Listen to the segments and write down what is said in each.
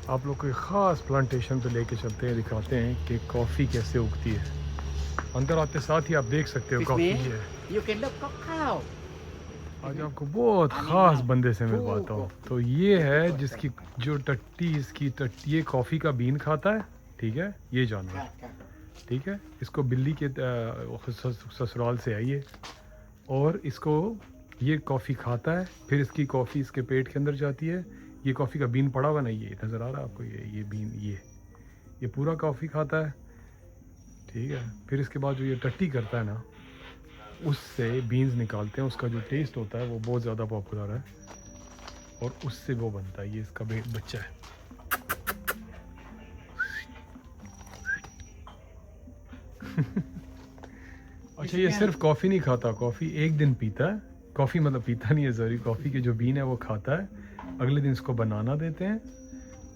आप लोग को एक ख़ास प्लांटेशन पे लेके चलते हैं, दिखाते हैं कि कॉफ़ी कैसे उगती है। अंदर आते साथ ही आप देख सकते हो कॉफ़ी Bismillah. है। You can look cow. आज आपको बहुत ख़ास बंदे से मिलवाता हूँ। तो ये है जिसकी जो टट्टी इसकी टट्टी ये कॉफ़ी का बीन खाता है, ठीक है, ये जानवर, ठीक है। इसको बिल्ली के ससुराल से आई है और इसको ये कॉफ़ी खाता है, फिर इसकी कॉफ़ी इसके पेट के अंदर जाती है। ये कॉफ़ी का बीन पड़ा हुआ नहीं, ये नज़र आ रहा है आपको, ये बीन ये पूरा कॉफ़ी खाता है, ठीक है। फिर इसके बाद जो ये टट्टी करता है ना, उससे बीन्स निकालते हैं, उसका जो टेस्ट होता है वो बहुत ज़्यादा पॉपुलर है और उससे वो बनता है। ये इसका बच्चा है। अच्छा, ये सिर्फ कॉफ़ी नहीं खाता, कॉफ़ी एक दिन पीता है। कॉफ़ी मतलब पीता नहीं है, सॉरी, कॉफ़ी के जो बीन है वो खाता है। अगले दिन इसको बनाना देते हैं,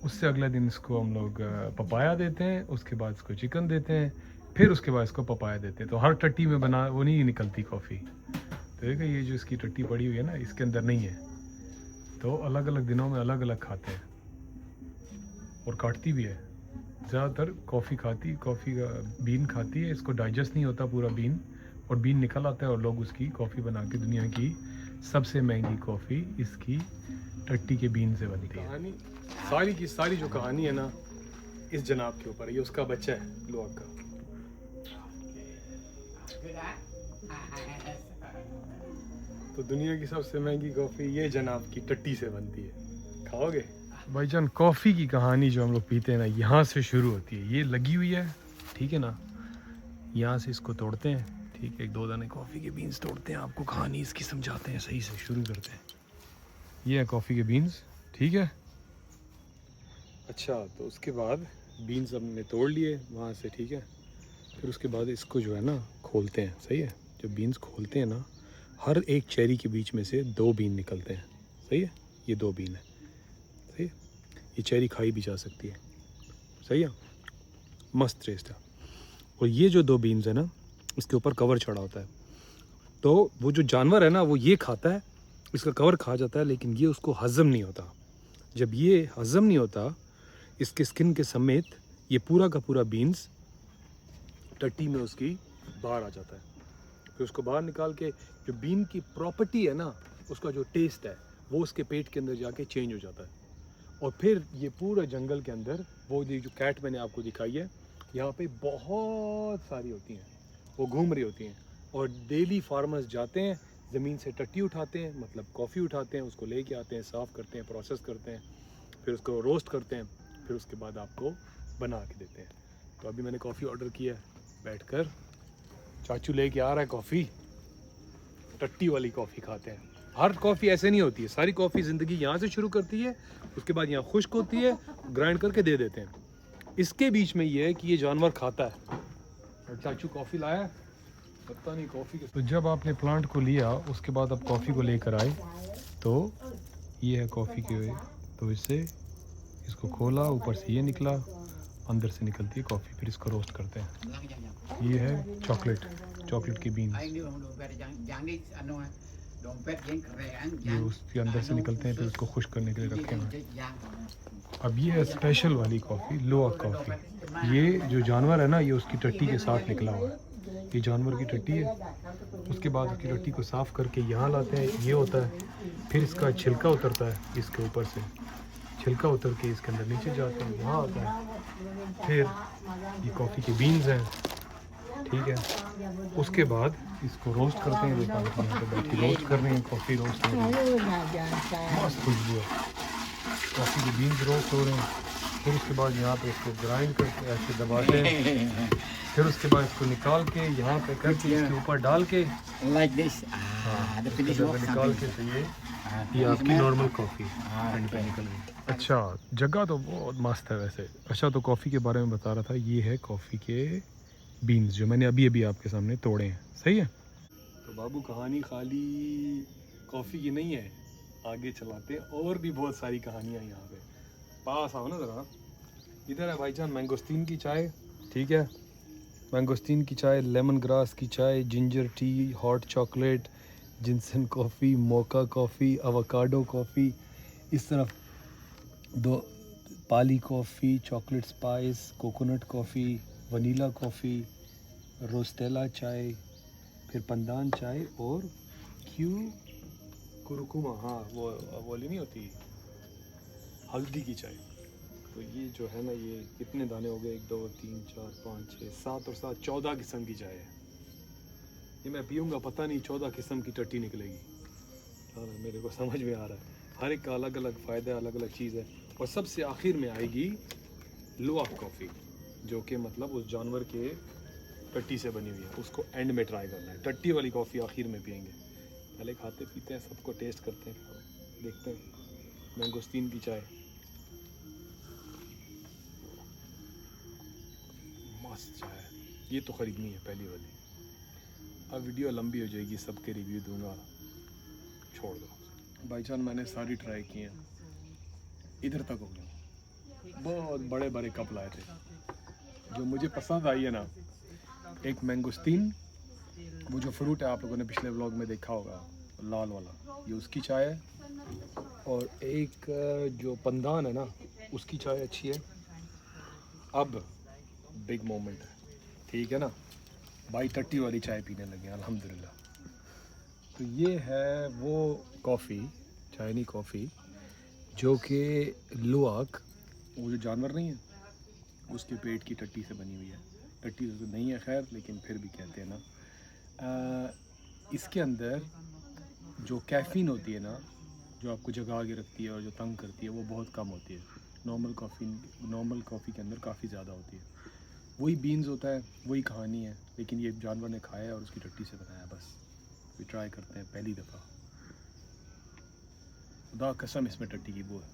उससे अगले दिन इसको हम लोग पपाया देते हैं, उसके बाद इसको चिकन देते हैं, फिर उसके बाद इसको पपाया देते हैं। तो हर टट्टी में बना वो नहीं निकलती कॉफ़ी। तो देखिए ये जो इसकी टट्टी पड़ी हुई है ना, इसके अंदर नहीं है। तो अलग अलग दिनों में अलग अलग खाते हैं और काटती भी है। ज़्यादातर कॉफ़ी खाती, कॉफ़ी का बीन खाती है। इसको डाइजेस्ट नहीं होता पूरा बीन, और बीन निकल आता है और लोग उसकी कॉफ़ी बना के दुनिया की सबसे महंगी कॉफ़ी इसकी टट्टी के बीन से बनती है। कहानी सारी की सारी जो कहानी है ना, इस जनाब के ऊपर है। ये उसका बच्चा है लोग का। तो दुनिया की सबसे महंगी कॉफ़ी ये जनाब की टट्टी से बनती है। खाओगे भाईजान? कॉफ़ी की कहानी जो हम लोग पीते हैं ना, यहाँ से शुरू होती है। ये लगी हुई है, ठीक है ना, यहाँ से इसको तोड़ते हैं, ठीक है, एक दो दाने कॉफ़ी के बीन्स तोड़ते हैं, आपको कहानी इसकी समझाते हैं, सही से शुरू करते हैं। ये है कॉफ़ी के बीन्स, ठीक है। अच्छा, तो उसके बाद बीन्स हमने तोड़ लिए वहाँ से, ठीक है। फिर उसके बाद इसको जो है ना खोलते हैं, सही है। जब बीन्स खोलते हैं ना, हर एक चेरी के बीच में से 2 बीन निकलते हैं, सही है। ये 2 बीन है, सही है। ये चेरी खाई भी जा सकती है, सही है, मस्त टेस्ट है। और ये जो 2 बीन्स है ना, इसके ऊपर कवर चढ़ा होता है। तो वो जो जानवर है ना, वो ये खाता है, इसका कवर खा जाता है, लेकिन ये उसको हज़म नहीं होता। जब ये हज़म नहीं होता इसके स्किन के समेत, ये पूरा का पूरा बीन्स टट्टी में उसकी बाहर आ जाता है। फिर उसको बाहर निकाल के जो बीन की प्रॉपर्टी है ना, उसका जो टेस्ट है वो उसके पेट के अंदर जाके चेंज हो जाता है। और फिर ये पूरा जंगल के अंदर वो जो कैट मैंने आपको दिखाई है, यहाँ पे बहुत सारी होती हैं, वो घूम रही होती हैं। और डेली फार्मर्स जाते हैं, ज़मीन से टट्टी उठाते हैं, मतलब कॉफ़ी उठाते हैं, उसको लेके आते हैं, साफ़ करते हैं, प्रोसेस करते हैं, फिर उसको रोस्ट करते हैं, फिर उसके बाद आपको बना के देते हैं। तो अभी मैंने कॉफ़ी ऑर्डर किया है, बैठकर चाचू लेके आ रहा है कॉफ़ी, टट्टी वाली कॉफ़ी खाते हैं। हर कॉफ़ी ऐसे नहीं होती है, सारी कॉफ़ी ज़िंदगी यहाँ से शुरू करती है, उसके बाद यहाँ खुश्क होती है, ग्राइंड करके दे देते हैं। इसके बीच में ये है कि ये जानवर खाता है। और चाचू कॉफ़ी लाया, पता नहीं कॉफ़ी के। तो जब आपने प्लांट को लिया, उसके बाद आप कॉफ़ी को लेकर आए, तो ये है कॉफ़ी के। तो इससे इसको खोला, ऊपर से ये निकला, अंदर से निकलती है कॉफ़ी, फिर इसको रोस्ट करते हैं। ये है चॉकलेट की बीन्स, ये उसके अंदर से निकलते हैं, फिर उसको खुश्क करने के लिए रखे हैं। अब ये है स्पेशल वाली कॉफ़ी, लोआ कॉफ़ी। ये जो जानवर है ना, ये उसकी टट्टी के साथ निकला हुआ है। ये जानवर की टट्टी है। उसके बाद उसकी टट्टी को साफ़ करके यहाँ लाते हैं, ये होता है। फिर इसका छिलका उतरता है, इसके ऊपर से छिलका उतर के इसके अंदर नीचे जाते हैं, यहाँ आता है। फिर ये कॉफ़ी के बीन्स हैं, ठीक है। उसके बाद इसको रोस्ट करते हैं, देखो आप यहाँ पे बैठ के रोस्ट कर रहे हैं, कॉफ़ी रोस्ट हो रही है, मस्त खुशबू है। कॉफ़ी के बीन्स रोस्ट हो रहे हैं। फिर उसके बाद यहाँ पे इसको ग्राइंड करके ऐसे दबाते हैं, फिर उसके बाद इसको निकाल के यहाँ पे करके इसके ऊपर डाल के Like this. हाँ, The इसके finish अंदर work निकाल के, something. तो ये This आपकी milk. नॉर्मल कॉफ़ी एंड पे निकल गई। अच्छा, जगह तो बहुत मस्त है वैसे। अच्छा, तो कॉफ़ी के बारे में बता रहा था, ये है कॉफ़ी के बीन्स जो मैंने अभी अभी आपके सामने तोड़े हैं, सही है। तो बाबू कहानी खाली कॉफ़ी की नहीं है, आगे चलाते हैं, और भी बहुत सारी कहानियाँ यहाँ पे। पास आओ ना ज़रा, इधर है भाईजान मैंगोस्तीन की चाय, ठीक है। मैंगोस्तीन की चाय, लेमन ग्रास की चाय, ginger tea, hot chocolate, ginseng coffee, mocha coffee, avocado coffee. इस तरफ 2 Nepali coffee, chocolate spice, coconut coffee, vanilla coffee, रोस्टेला चाय, फिर पंदान चाय और कुरुकुमा, हाँ वो वाली नहीं होती, हल्दी की चाय। तो ये जो है ना, ये कितने दाने हो गए, 1 2 3 4 5 6 7 और 7 14 किस्म की चाय है। ये मैं पीऊँगा पता नहीं 14 किस्म की टट्टी निकलेगी। हाँ मेरे को समझ में आ रहा है, हर एक का अलग अलग फ़ायदा, अलग अलग चीज़ है। और सबसे आखिर में आएगी लुवाक कॉफ़ी, जो कि मतलब उस जानवर के टट्टी से बनी हुई है, उसको एंड में ट्राई करना है। टट्टी वाली कॉफ़ी आखिर में पियेंगे, पहले खाते पीते हैं, सबको टेस्ट करते हैं, देखते हैं। मैंगोस्तीन की चाय मस्त चाय है, ये तो ख़रीदनी है पहली वाली। अब वीडियो लंबी हो जाएगी, सबके रिव्यू दूंगा, छोड़ दो। भाईजान मैंने सारी ट्राई की हैं, इधर तक हो गया। बहुत बड़े बड़े कप लाए थे, जो मुझे पसंद आई है ना, एक मैंगोस्तीन, वो जो फ्रूट है आप लोगों ने पिछले व्लॉग में देखा होगा, लाल वाला, ये उसकी चाय है। और एक जो पंदान है ना, उसकी चाय अच्छी है। अब बिग मोमेंट है, ठीक है ना भाई, टट्टी वाली चाय पीने लगे अल्हम्दुलिल्लाह। तो ये है वो कॉफ़ी, चाइनी कॉफ़ी, जो कि लुवाक, वो जो जानवर नहीं है, उसके पेट की टट्टी से बनी हुई है। टट्टी तो नहीं है खैर, लेकिन फिर भी कहते हैं ना। इसके अंदर जो कैफ़ीन होती है ना, जो आपको जगा के रखती है और जो तंग करती है, वो बहुत कम होती है। नॉर्मल कॉफ़ी के अंदर काफ़ी ज़्यादा होती है। वही बीन्स होता है, वही कहानी है, लेकिन ये जानवर ने खाया है और उसकी टट्टी से बनाया। बस फिर ट्राई करते हैं पहली दफ़ा। खुदा कसम इसमें टट्टी की बू है।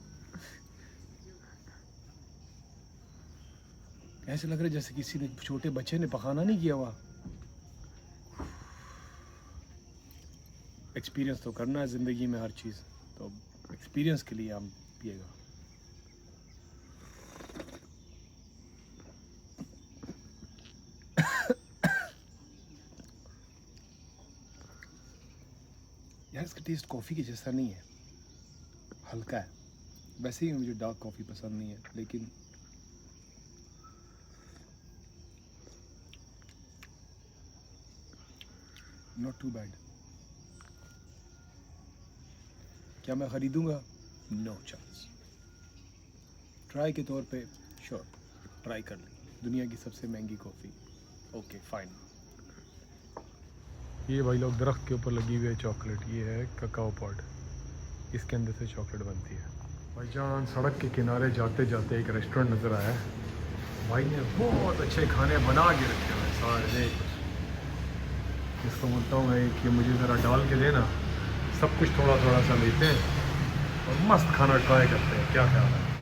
ऐसे लग रहा है जैसे किसी ने, छोटे बच्चे ने पकाना नहीं किया हुआ। एक्सपीरियंस तो करना है ज़िंदगी में हर चीज़, तो एक्सपीरियंस के लिए हम पिएगा। यार इसका टेस्ट कॉफ़ी के जैसा नहीं है, हल्का है। वैसे ही मुझे डार्क कॉफ़ी पसंद नहीं है, लेकिन नॉट टू बैड। क्या मैं ख़रीदूँगा? No chance. ट्राई के तौर पे श्योर, ट्राई कर लें। दुनिया की सबसे महंगी कॉफ़ी, ओके फाइन। ये भाई लोग दरख्त के ऊपर लगी हुई है चॉकलेट, ये है ककाओ पॉड, इसके अंदर से चॉकलेट बनती है। भाईजान सड़क के किनारे जाते जाते एक रेस्टोरेंट नज़र आया है, भाई ने बहुत अच्छे खाने बना के रखे हुए सारे। इसको बोलता हूँ मैं कि मुझे ज़रा डाल के देना, सब कुछ थोड़ा थोड़ा सा लेते हैं और मस्त खाना ट्राई करते हैं। क्या ख्याल है?